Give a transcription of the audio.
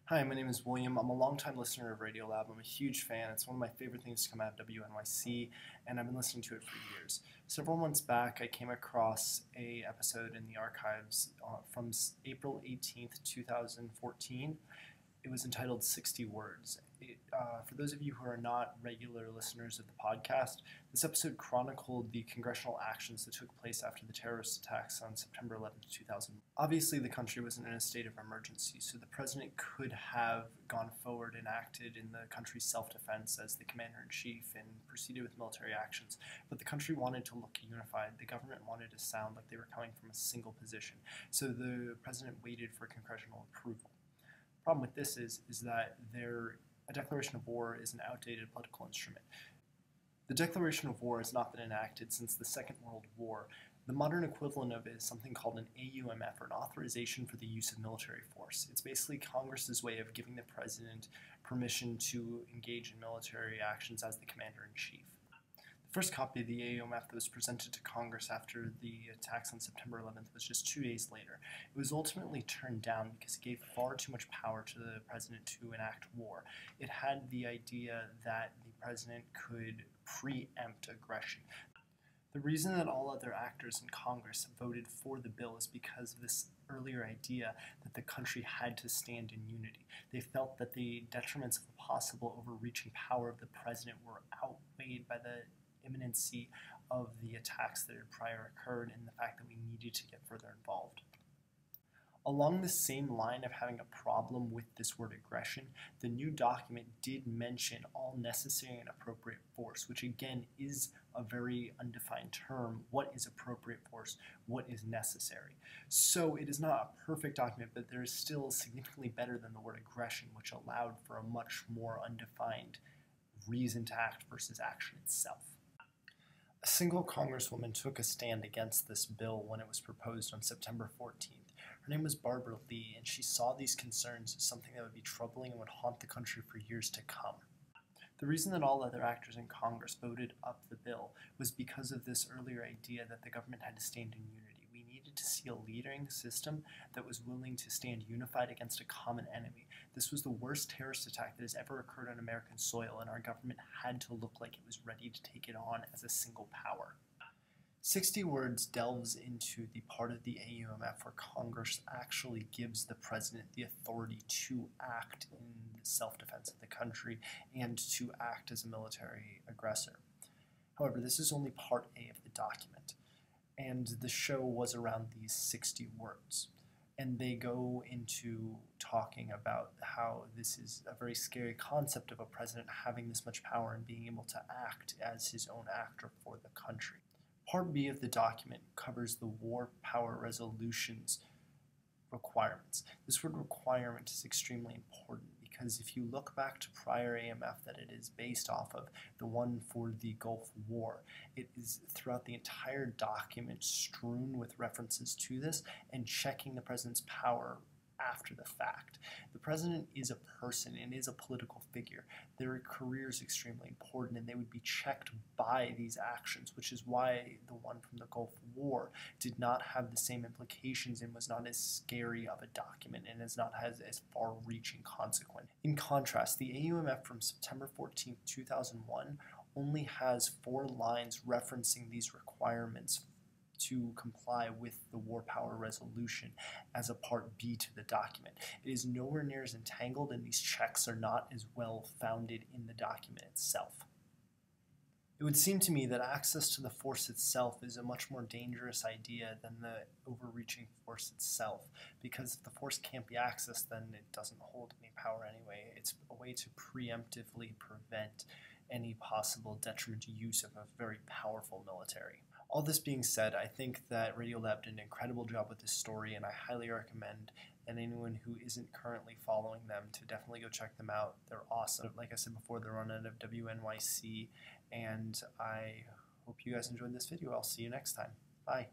Hi, my name is William. I'm a longtime listener of Radiolab. I'm a huge fan. It's one of my favorite things to come out of WNYC, and I've been listening to it for years. Several months back, I came across a episode in the archives from April 18th, 2014. It was entitled 60 Words. For those of you who are not regular listeners of the podcast, this episode chronicled the congressional actions that took place after the terrorist attacks on September 11th, 2000. Obviously, the country was in a state of emergency, so the president could have gone forward and acted in the country's self-defense as the commander-in-chief and proceeded with military actions. But the country wanted to look unified. The government wanted to sound like they were coming from a single position, so the president waited for congressional approval. The problem with this is that a declaration of war is an outdated political instrument. The declaration of war has not been enacted since the Second World War. The modern equivalent of it is something called an AUMF, or an authorization for the use of military force. It's basically Congress's way of giving the president permission to engage in military actions as the commander-in-chief. The first copy of the AUMF that was presented to Congress after the attacks on September 11th was just 2 days later. It was ultimately turned down because it gave far too much power to the president to enact war. It had the idea that the president could preempt aggression. The reason that all other actors in Congress voted for the bill is because of this earlier idea that the country had to stand in unity. They felt that the detriments of a possible overreaching power of the president were outweighed by the imminency of the attacks that had prior occurred and the fact that we needed to get further involved. Along the same line of having a problem with this word aggression, the new document did mention all necessary and appropriate force, which again is a very undefined term. What is appropriate force? What is necessary? So it is not a perfect document, but there is still significantly better than the word aggression, which allowed for a much more undefined reason to act versus action itself. A single congresswoman took a stand against this bill when it was proposed on September 14th. Her name was Barbara Lee, and she saw these concerns as something that would be troubling and would haunt the country for years to come. The reason that all other actors in Congress voted up the bill was because of this earlier idea that the government had to stand in unity. We needed to see a leading system that was willing to stand unified against a common enemy. This was the worst terrorist attack that has ever occurred on American soil, and our government had to look like it was ready to take it on as a single power. 60 Words delves into the part of the AUMF where Congress actually gives the president the authority to act in the self-defense of the country and to act as a military aggressor. However, this is only part A of the document, and the show was around these 60 words. And they go into talking about how this is a very scary concept of a president having this much power and being able to act as his own actor for the country. Part B of the document covers the war power resolutions requirements. This word requirement is extremely important because if you look back to prior AMF that it is based off of, the one for the Gulf War, it is throughout the entire document strewn with references to this and checking the president's power after the fact. The president is a person and is a political figure. Their career is extremely important and they would be checked by these actions, which is why the one from the Gulf War did not have the same implications and was not as scary of a document and has not had as far-reaching consequence. In contrast, the AUMF from September 14, 2001 only has 4 lines referencing these requirements to comply with the war power resolution as a part B to the document. It is nowhere near as entangled and these checks are not as well founded in the document itself. It would seem to me that access to the force itself is a much more dangerous idea than the overreaching force itself, because if the force can't be accessed, then it doesn't hold any power anyway. It's a way to preemptively prevent any possible detrimental use of a very powerful military. All this being said, I think that Radiolab did an incredible job with this story, and I highly recommend that anyone who isn't currently following them to definitely go check them out. They're awesome. Like I said before, they're run out of WNYC, and I hope you guys enjoyed this video. I'll see you next time. Bye.